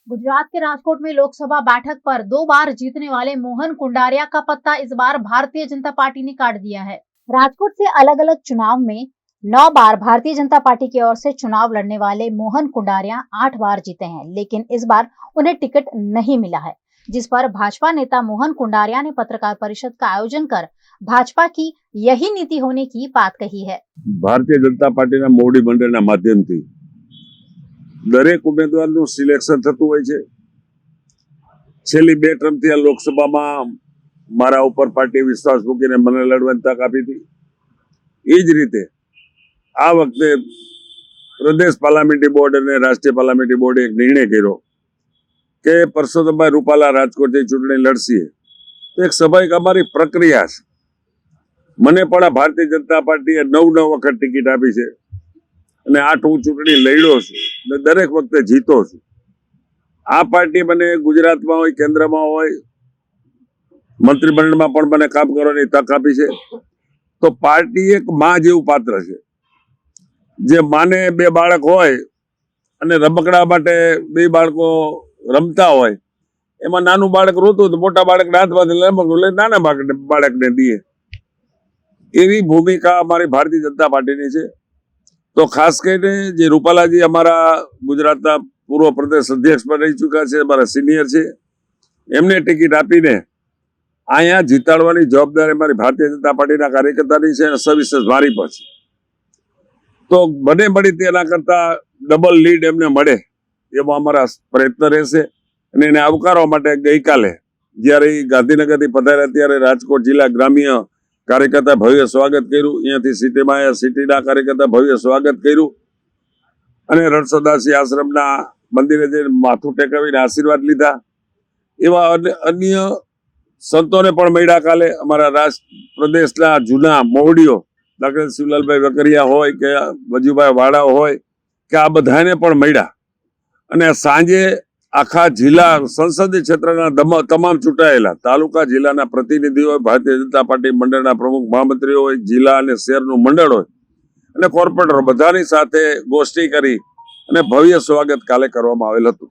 गुजरात के राजकोट में लोकसभा बैठक पर 2 बार जीतने वाले मोहन कुंडारिया का पत्ता इस बार भारतीय जनता पार्टी ने काट दिया है। राजकोट से अलग अलग चुनाव में 9 बार भारतीय जनता पार्टी की ओर से चुनाव लड़ने वाले मोहन कुंडारिया 8 बार जीते हैं, लेकिन इस बार उन्हें टिकट नहीं मिला है, जिस पर भाजपा नेता मोहन कुंडारिया ने पत्रकार परिषद का आयोजन कर भाजपा की यही नीति होने की बात कही है। भारतीय जनता पार्टी मोवडी मंडळ माध्यम थी दरेक उम्मीदवार सिलेक्शन थतुं होय छे। छेल्ली 2 टर्मथी आ लोकसभामां मारा उपर पार्टी विश्वास मूकीने मने लड़वानी तक आपी थी। ए ज रीते आ वखते प्रदेश पार्लामेंटरी बोर्ड अने राष्ट्रीय पार्लामेंटरी बोर्डे एक निर्णय कर्यो के परसोत्तमभाई रूपाला राजकोटथी चूंटणी लड़शे। तो एक स्वाभाविक अमारी प्रक्रिया छे। मने पण आ भारतीय जनता पार्टीए 9 वखत टिकिट आपी छे અને 8 હું ચૂંટણી લડ્યો છું ને દરેક વખતે જીતો છું। આ પાર્ટી મને ગુજરાતમાં હોય, કેન્દ્રમાં હોય, મંત્રીમંડળમાં પણ મને કામ કરવાની તક આપી છે। તો પાર્ટી એક માં જેવું પાત્ર છે, જે માને 2 બાળક હોય અને રમકડા માટે 2 બાળકો રમતા હોય, એમાં નાનું બાળક રોતું તો મોટા બાળકના હાથમાંથી રમકડું લઈને નાના બાળકને દે। એવી ભૂમિકા અમારી ભારતીય જનતા પાર્ટીની છે। तो खास કરીને જે રૂપાલાજી અમારા ગુજરાતના પૂર્વ પ્રદેશ અધ્યક્ષ પણ રહી ચૂક્યા છે, અમારા સિનિયર છે, એમને ટિકિટ આપીને અહીંયા જીતાડવાની જવાબદારી અમારી ભારતીય જનતા પાર્ટીના કાર્યકર્તાની છે અને સવિશેષ મારી પણ છે। તો બને મળી તેના કરતા ડબલ લીડ એમને મળે એવો અમારા પ્રયત્ન રહેશે અને એને આવકારવા માટે ગઈકાલે જ્યારે ગાંધીનગરથી પધાર્યા ત્યારે રાજકોટ જિલ્લા ગ્રામ્ય कार्यकर्ता भव्य स्वागत कर्યું। अहींयाथी सिटीमां आव्या, सिटीना कार्यकर्ता भव्य स्वागत कर्યું અને रणछोड़दासजी आश्रमना मंदिरे जईने माथुं टेकवीने आशीर्वाद लीधा। एवा अन्य संतोने पण मळ्या काले। अमारा राष्ट्र प्रदेशना जूना मोवडीओ दाखला शिवलालभाई वेकरिया होय के वजूभाई वाड़ा होय के आ बधाने पण मळ्या અને सांजे आखा जिला संसदीय क्षेत्रना तमाम चूंटायेला तालुका जिल्लाना प्रतिनिधिओ, भारतीय जनता पार्टी मंडळना प्रमुख महामंत्रीओ, जिला अने शहेरनुं मंडळ होय अने कोर्पोरेटरो बधानी साथे गोष्ठी करी अने भव्य स्वागत काले करवामां आवेल हतुं।